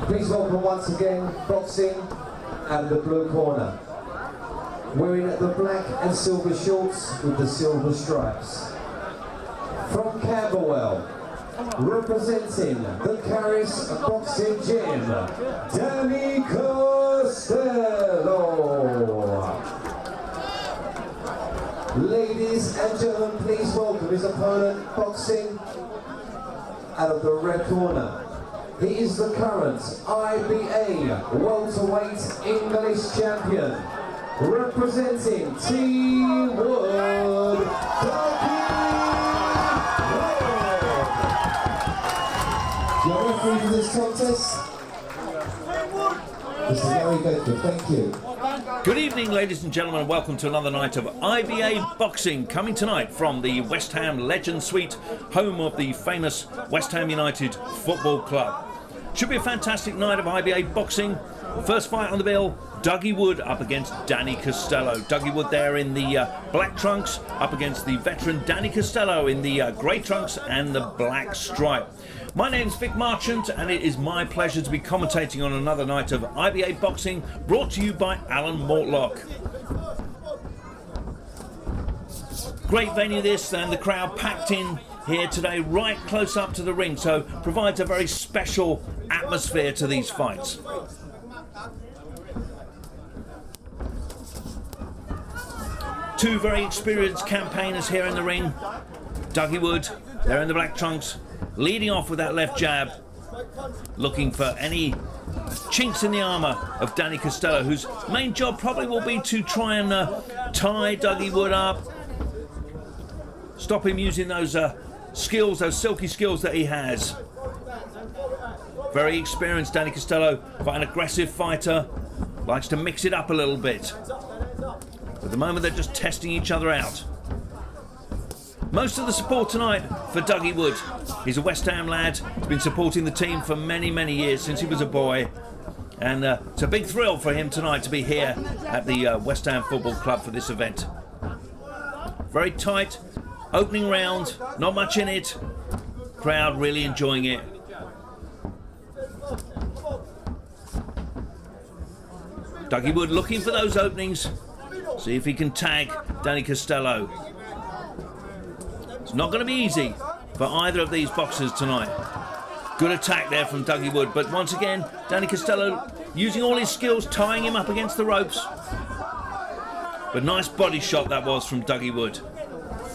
Please welcome once again, boxing out of the blue corner. Wearing the black and silver shorts with the silver stripes. From Camberwell, representing the Caris Boxing Gym, Danny Costello. Ladies and gentlemen, please welcome his opponent, boxing out of the red corner. He is the current IBA welterweight English champion, representing Team Wood, Dougie. Your referee for this contest, Mr. Gary Bedford. Thank you. Good evening, ladies and gentlemen, and welcome to another night of IBA boxing, coming tonight from the West Ham Legend Suite, home of the famous West Ham United Football Club. Should be a fantastic night of IBA boxing. First fight on the bill, Dougie Wood up against Danny Costello. Dougie Wood there in the black trunks, up against the veteran Danny Costello in the grey trunks and the black stripe. My name's Vic Marchant, and it is my pleasure to be commentating on another night of IBA boxing, brought to you by Alan Mortlock. Great venue this, and the crowd packed in here today, right close up to the ring, so provides a very special atmosphere to these fights. Two very experienced campaigners here in the ring. Dougie Wood, there in the black trunks, leading off with that left jab, looking for any chinks in the armour of Danny Costello, whose main job probably will be to try and tie Dougie Wood up, stop him using those skills, those silky skills that he has. Very experienced Danny Costello, quite an aggressive fighter, likes to mix it up a little bit. At the moment they're just testing each other out. Most of the support tonight for Dougie Wood. He's a West Ham lad. He's been supporting the team for many, many years, since he was a boy. And it's a big thrill for him tonight to be here at the West Ham Football Club for this event. Very tight opening round, not much in it. Crowd really enjoying it. Dougie Wood looking for those openings. See if he can tag Danny Costello. It's not going to be easy for either of these boxers tonight. Good attack there from Dougie Wood, but once again, Danny Costello using all his skills, tying him up against the ropes. But nice body shot that was from Dougie Wood.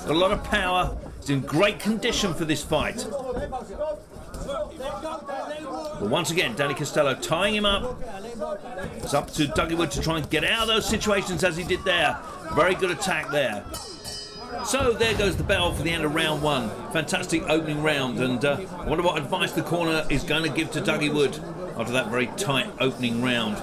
Got a lot of power. He's in great condition for this fight. But once again, Danny Costello tying him up. It's up to Dougie Wood to try and get out of those situations as he did there. Very good attack there. So there goes the bell for the end of round one. Fantastic opening round, and I wonder what advice the corner is going to give to Dougie Wood after that very tight opening round.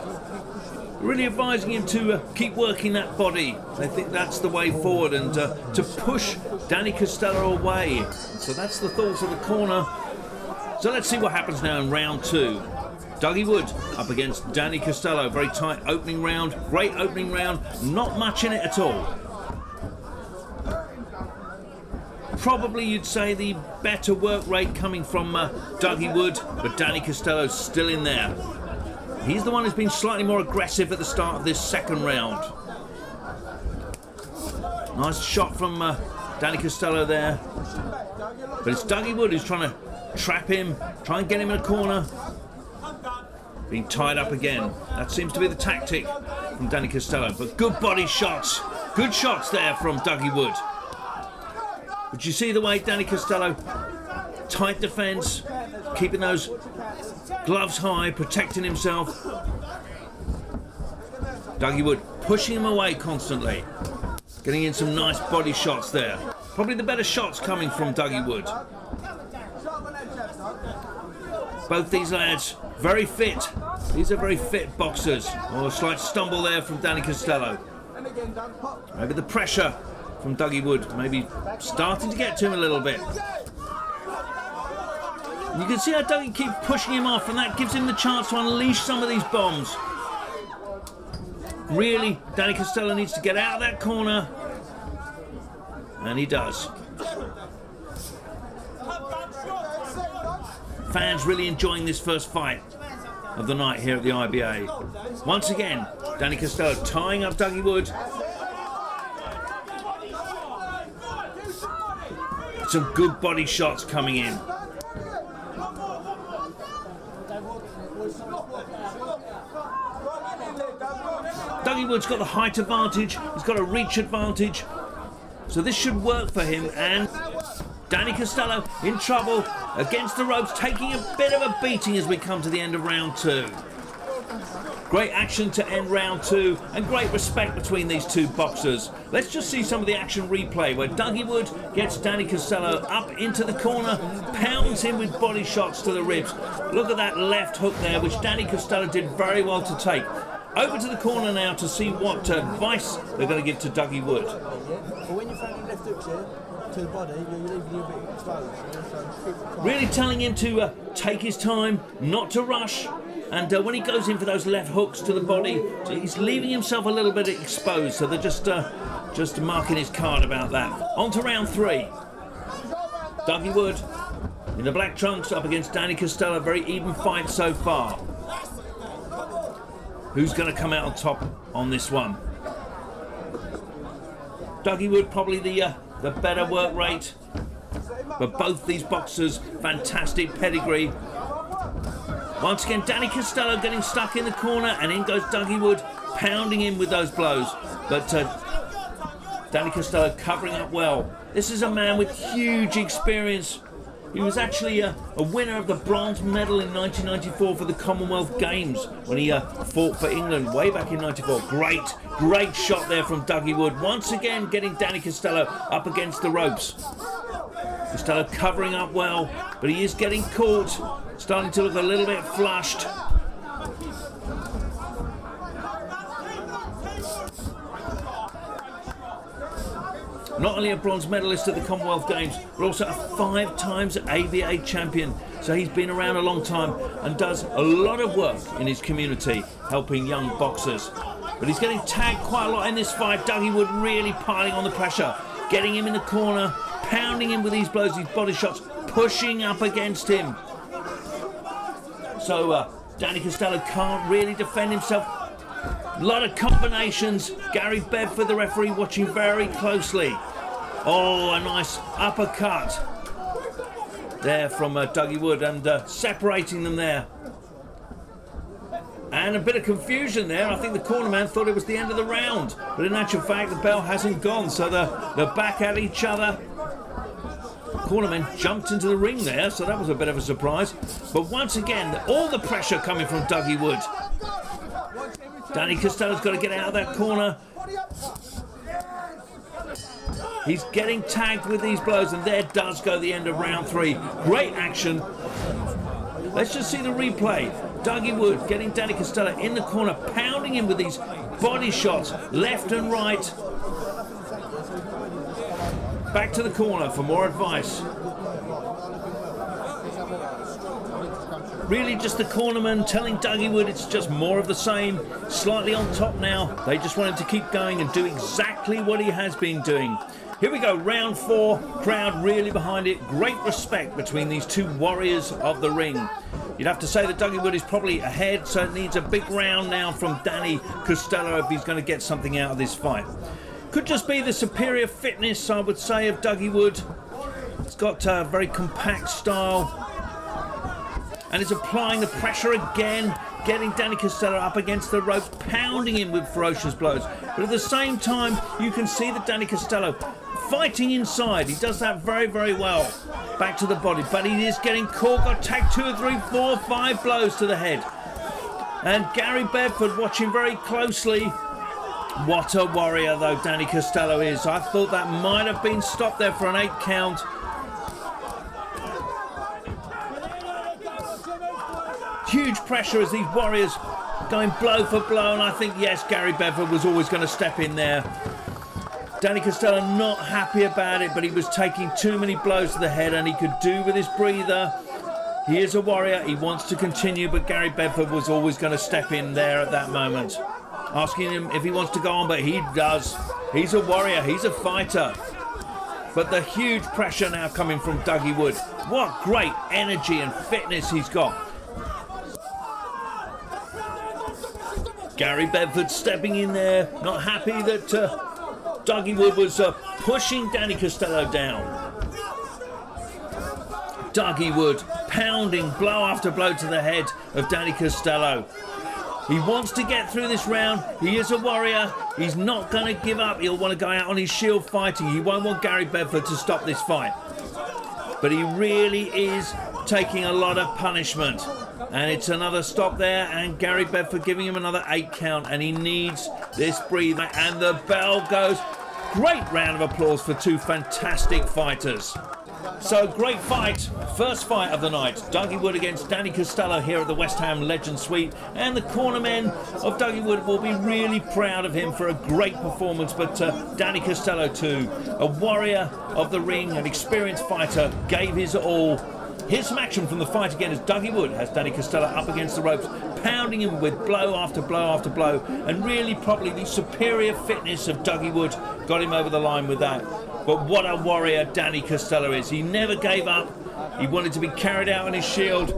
Really advising him to keep working that body. They think that's the way forward, and to push Danny Costello away. So that's the thoughts of the corner. So let's see what happens now in round two. Dougie Wood up against Danny Costello. Very tight opening round, great opening round, not much in it at all. Probably you'd say the better work rate coming from Dougie Wood, but Danny Costello's still in there. He's the one who's been slightly more aggressive at the start of this second round. Nice shot from Danny Costello there. But it's Dougie Wood who's trying to trap him, try and get him in a corner. Being tied up again. That seems to be the tactic from Danny Costello. But good body shots. Good shots there from Dougie Wood. But you see the way Danny Costello, tight defence, keeping those gloves high, protecting himself. Dougie Wood pushing him away constantly. Getting in some nice body shots there. Probably the better shots coming from Dougie Wood. Both these lads very fit. These are very fit boxers. Oh, a slight stumble there from Danny Costello. Maybe the pressure from Dougie Wood maybe starting to get to him a little bit. And you can see how Dougie keeps pushing him off, and that gives him the chance to unleash some of these bombs. Really, Danny Costello needs to get out of that corner, and he does. Fans really enjoying this first fight. of the night here at the IBA. Once again, Danny Costello tying up Dougie Wood. Some good body shots coming in. Dougie Wood's got the height advantage, he's got a reach advantage, so this should work for him. And Danny Costello in trouble against the ropes, taking a bit of a beating as we come to the end of round 2. Great action to end round 2 and great respect between these two boxers. Let's just see some of the action replay where Dougie Wood gets Danny Costello up into the corner, pounds him with body shots to the ribs. Look at that left hook there, which Danny Costello did very well to take. Over to the corner now to see what advice they're going to give to Dougie Wood. When you find left hooks here to the body, you're leaving you a bit exposed. Really telling him to take his time, not to rush. And when he goes in for those left hooks to the body, he's leaving himself a little bit exposed. So they're just marking his card about that. On to round 3. Dougie Wood in the black trunks up against Danny Costello. Very even fight so far. Who's going to come out on top on this one? Dougie Wood probably the better work rate, but both these boxers fantastic pedigree. Once again, Danny Costello getting stuck in the corner, and in goes Dougie Wood, pounding him with those blows. But Danny Costello covering up well. This is a man with huge experience. He was actually a winner of the bronze medal in 1994 for the Commonwealth Games when he fought for England way back in 94. Great shot there from Dougie Wood. Once again getting Danny Costello up against the ropes. Costello covering up well, but he is getting caught. Starting to look a little bit flushed. Not only a bronze medalist at the Commonwealth Games, but also a 5 times ABA champion. So he's been around a long time and does a lot of work in his community, helping young boxers. But he's getting tagged quite a lot in this fight. Dougie Wood really piling on the pressure, getting him in the corner, pounding him with these blows, these body shots, pushing up against him. So Danny Costello can't really defend himself. A lot of combinations. Gary Bedford, the referee, watching very closely. Oh, a nice uppercut there from Dougie Wood, and separating them there. And a bit of confusion there. I think the cornerman thought it was the end of the round, but in actual fact the bell hasn't gone, so they're back at each other. Cornerman jumped into the ring there, so that was a bit of a surprise. But once again, all the pressure coming from Dougie Wood. Danny Costello's got to get out of that corner. He's getting tagged with these blows, and there does go the end of round 3. Great action. Let's just see the replay. Dougie Wood getting Danny Costello in the corner, pounding him with these body shots, left and right. Back to the corner for more advice. Really just the cornerman telling Dougie Wood it's just more of the same. Slightly on top now. They just want him to keep going and do exactly what he has been doing. Here we go, round 4. Crowd really behind it. Great respect between these two warriors of the ring. You'd have to say that Dougie Wood is probably ahead, so it needs a big round now from Danny Costello if he's going to get something out of this fight. Could just be the superior fitness, I would say, of Dougie Wood. He's got a very compact style. And is applying the pressure again, getting Danny Costello up against the ropes, pounding him with ferocious blows. But at the same time, you can see that Danny Costello fighting inside. He does that very, very well. Back to the body, but he is getting caught. Got tagged 2 or 3, 4, 5 blows to the head. And Gary Bedford watching very closely. What a warrior, though, Danny Costello is. I thought that might have been stopped there for an 8 count. Huge pressure as these warriors going blow for blow, and I think, yes, Gary Bedford was always going to step in there. Danny Costello not happy about it, but he was taking too many blows to the head, and he could do with his breather. He is a warrior, he wants to continue, but Gary Bedford was always going to step in there at that moment, asking him if he wants to go on, but he does. He's a warrior, he's a fighter. But the huge pressure now coming from Dougie Wood. What great energy and fitness he's got. Gary Bedford stepping in there, not happy that Dougie Wood was pushing Danny Costello down. Dougie Wood pounding blow after blow to the head of Danny Costello. He wants to get through this round. He is a warrior. He's not going to give up. He'll want to go out on his shield fighting. He won't want Gary Bedford to stop this fight. But he really is taking a lot of punishment. And it's another stop there, and Gary Bedford giving him another 8 count, and he needs this breather. And the bell goes. Great round of applause for two fantastic fighters. So great fight, first fight of the night. Dougie Wood against Danny Costello here at the West Ham Legend Suite, and the cornermen of Dougie Wood will be really proud of him for a great performance. But Danny Costello too, a warrior of the ring, an experienced fighter, gave his all. Here's some action from the fight again as Dougie Wood has Danny Costello up against the ropes, pounding him with blow after blow after blow, and really probably the superior fitness of Dougie Wood got him over the line with that. But what a warrior Danny Costello is. He never gave up. He wanted to be carried out on his shield,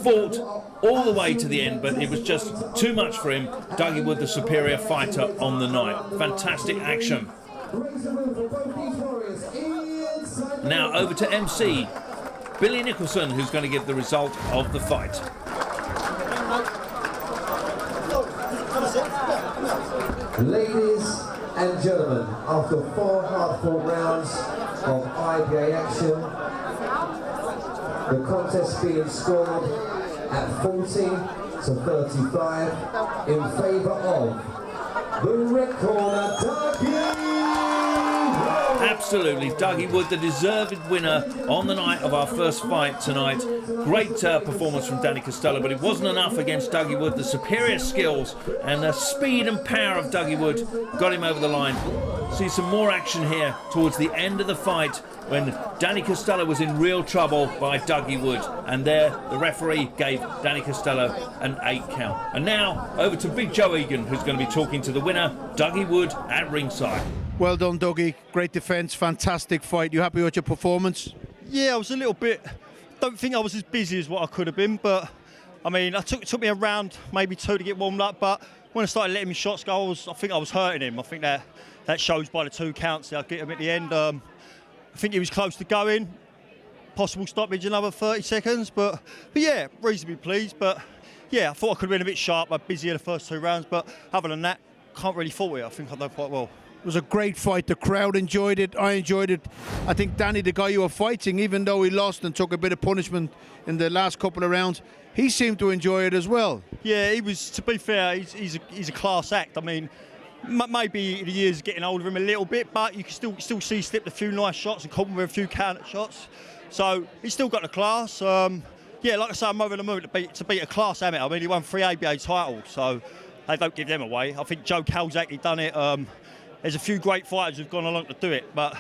fought all the way to the end, but it was just too much for him. Dougie Wood, the superior fighter on the night. Fantastic action. Now over to MC Billy Nicholson, who's going to give the result of the fight. Ladies and gentlemen, after 4 hard-fought rounds of IBA action, the contest being scored at 40-35 in favour of the red corner, Dougie. Absolutely, Dougie Wood, the deserved winner on the night of our first fight tonight. Great performance from Danny Costello, but it wasn't enough against Dougie Wood. The superior skills and the speed and power of Dougie Wood got him over the line. See some more action here towards the end of the fight when Danny Costello was in real trouble by Dougie Wood. And there, the referee gave Danny Costello an 8 count. And now, over to Big Joe Egan, who's going to be talking to the winner, Dougie Wood, at ringside. Well done, Dougie. Great defence, fantastic fight. You happy with your performance? Yeah, I was a little bit... Don't think I was as busy as what I could have been, but I mean, it took me around maybe 2 to get warmed up. But when I started letting my shots go, I think I was hurting him. I think that shows by the 2 counts that I get him at the end. I think he was close to going. Possible stoppage another 30 seconds, but yeah, reasonably pleased. But yeah, I thought I could have been a bit sharp. I'm busy in the first 2 rounds, but other than that, can't really fault it. I think I've done quite well. It was a great fight. The crowd enjoyed it. I enjoyed it. I think Danny, the guy you were fighting, even though he lost and took a bit of punishment in the last couple of rounds, he seemed to enjoy it as well. Yeah, he was. To be fair, he's a class act. I mean, maybe the years getting older of him a little bit, but you can still see he slipped a few nice shots and caught him with a few counter shots. So he's still got the class. Yeah, like I say, I'm over the moon to beat a class amateur. I mean, he won 3 ABA titles, so they don't give them away. I think Joe Calzak done it. There's a few great fighters who've gone along to do it, but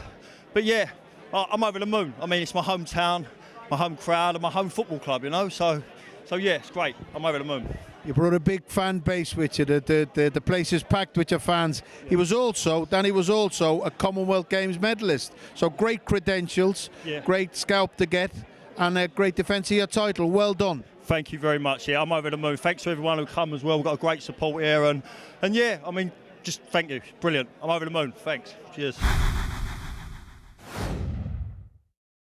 yeah, I'm over the moon. I mean, it's my hometown, my home crowd, and my home football club, you know. So yeah, it's great. I'm over the moon. You brought a big fan base with you. The place is packed with your fans. Danny was also a Commonwealth Games medalist. So great credentials, yeah. Great scalp to get, and a great defence of your title. Well done. Thank you very much. Yeah, I'm over the moon. Thanks to everyone who come as well. We've got a great support here, and yeah, I mean, just thank you. Brilliant. I'm over the moon. Thanks. Cheers.